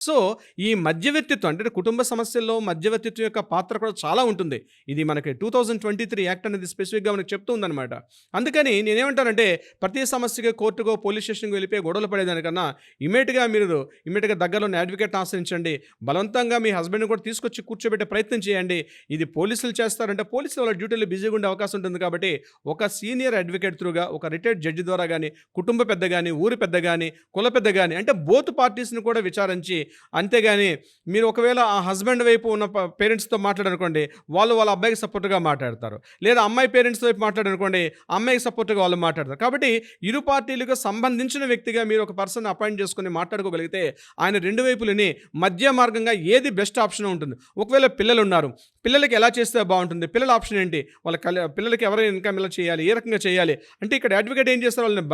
So, ఈ మధ్యవర్తిత్వం అంటే కుటుంబ సమస్యల్లో మధ్యవర్తిత్వం యొక్క పాత్ర కూడా చాలా ఉంటుంది. ఇది మనకి 2023 యాక్ట్ అనేది స్పెసిఫిక్‌గా మనకు చెప్తూ ఉందనమాట. అందుకని నేనేమంటానంటే ప్రతి సమస్యకి కోర్టుకో, పోలీస్ స్టేషన్‌కో వెళ్ళిపోయి గొడవలు పడేదానికన్నా ఇమ్మీడియేట్‌గా దగ్గరలోని అడ్వకేట్‌ని ఆశ్రయించండి. బలవంతంగా మీ హస్బెండ్‌ని కూడా తీసుకొచ్చి కూర్చోబెట్టే ప్రయత్నం చేయండి. ఇది పోలీసులు చేస్తారంటే పోలీసులు వాళ్ళ డ్యూటీలో బిజీగా ఉండే అవకాశం ఉంటుంది కాబట్టి ఒక సీనియర్ అడ్వకేట్ త్రూగా ఒక రిటైర్డ్ జడ్జి ద్వారా గాని, కుటుంబ పెద్ద గాని, ఊరి పెద్ద గాని, కుల పెద్ద గాని అంటే బోత్ పార్టీస్‌ని కూడా విచారించి అంతేగాని మీరు ఒకవేళ ఆ హస్బెండ్ వైపు ఉన్న పేరెంట్స్‌తో మాట్లాడారనుకోండి, వాళ్ళు వాళ్ళ అబ్బాయికి సపోర్ట్‌గా మాట్లాడతారు. లేదా అమ్మాయి పేరెంట్స్ వైపు మాట్లాడారనుకోండి, అమ్మాయికి సపోర్ట్‌గా వాళ్ళు మాట్లాడతారు. కాబట్టి ఇరు పార్టీలకు సంబంధించిన వ్యక్తిగా మీరు ఒక పర్సన్ అపాయింట్ చేసుకొని మాట్లాడుకోగలిగితే ఆయన 2 వైపులని మధ్య మార్గంగా ఏది బెస్ట్ ఆప్షన్ ఉంటుంది. ఒకవేళ పిల్లలున్నారు. పిల్లలకి ఎలా చేస్తే బావుంటుంది? పిల్లల ఆప్షన్ ఏంటి? పిల్లలకి ఎవరు ఇన్‌కమ్ ఎలా చేయాలి? ఏ రకంగా చేయాలి? అంటే ఇక్కడ అడ్వకేట్ ఏం చేస్తారు? వాళ్ళని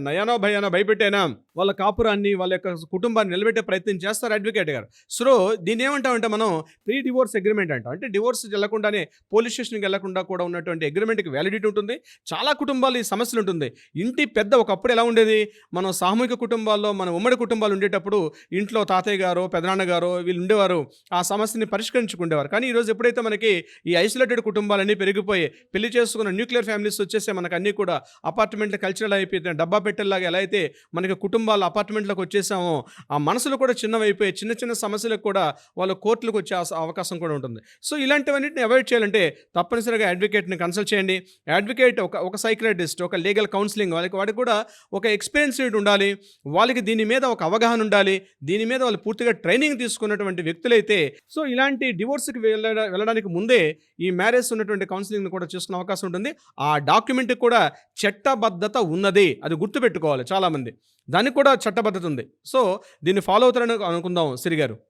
నయానో భయానో భయపెట్టైనా వాళ్ళ కాపురాన్ని, వాళ్ళ యొక్క కుటుంబాన్ని నిలబెట్టే ప్రయత్నం చేస్తారు అడ్వకేట్ గారు. సో, దీన్నేమంటామంటే మనం ప్రీ డివోర్స్ అగ్రీమెంట్ అంటాం. అంటే డివోర్స్ ఎళ్ళకుండానే పోలీస్ స్టేషన్‌కి ఎళ్ళకుండా కూడా ఉన్నటువంటి అగ్రీమెంట్‌కి వ్యాలిడిటీ ఉంటుంది. చాలా కుటుంబాలు ఈ సమస్యలు ఉంటుంది. ఇంటి పెద్ద ఒకప్పుడు ఎలా ఉండేది? మనం సామూహిక కుటుంబాల్లో మన ఉమ్మడి కుటుంబాలు ఉండేటప్పుడు ఇంట్లో తాతయ్య గారో, పెదనాన్న గారో వీళ్ళు ఉండేవారు. ఆ సమస్యని పరిష్కరించుకుండేవారు. కానీ ఈరోజు ఎప్పుడైతే మనకి ఈ ఐసోలేటెడ్ కుటుంబాలన్నీ పెరిగిపోయి పెళ్లి చేసుకున్న న్యూక్లియర్ ఫ్యామిలీస్ వచ్చేసి మనకన్నీ కూడా అపార్ట్మెంట్‌లు కల్చరల్ అయిపోయి డబ్బా పెట్టెల్లాగా ఎలా అయితే మనకి కుటుంబాలు అపార్ట్మెంట్‌లోకి వచ్చేసామో ఆ మనసులు కూడా చిన్నవైపోయి చిన్న చిన్న సమస్యలకు కూడా వాళ్ళు కోర్టులకు వచ్చే అవకాశం కూడా ఉంటుంది. సో, ఇలాంటివన్నిటిని అవాయిడ్ చేయాలంటే తప్పనిసరిగా అడ్వకేట్‌ని కన్సల్ట్ చేయండి. అడ్వకేట్ ఒక సైకియాట్రిస్ట్, ఒక లీగల్ కౌన్సిలింగ్ వాడికి కూడా ఒక ఎక్స్‌పీరియన్స్‌డ్ ఉండాలి. వాళ్ళకి దీని మీద ఒక అవగాహన ఉండాలి. దీని మీద వాళ్ళు పూర్తిగా ట్రైనింగ్ తీసుకున్నటువంటి వ్యక్తులైతే సో, ఇలాంటి డివోర్స్‌కి వెళ్ళడానికి ముందే ఈ మ్యారేజ్ ఉన్నటువంటి కౌన్సిలింగ్‌ని కూడా చేసుకునే అవకాశం ఉంటుంది. ఆ డాక్యుమెంట్‌కి కూడా చట్టబద్ధత ఉన్నది. అది గుర్తుపెట్టుకోవాలి చాలామంది. దానికి కూడా చట్టబద్ధత ఉంది. సో, దీన్ని ఫాలో అవుతారని అనుకుందాం సిరి గారు.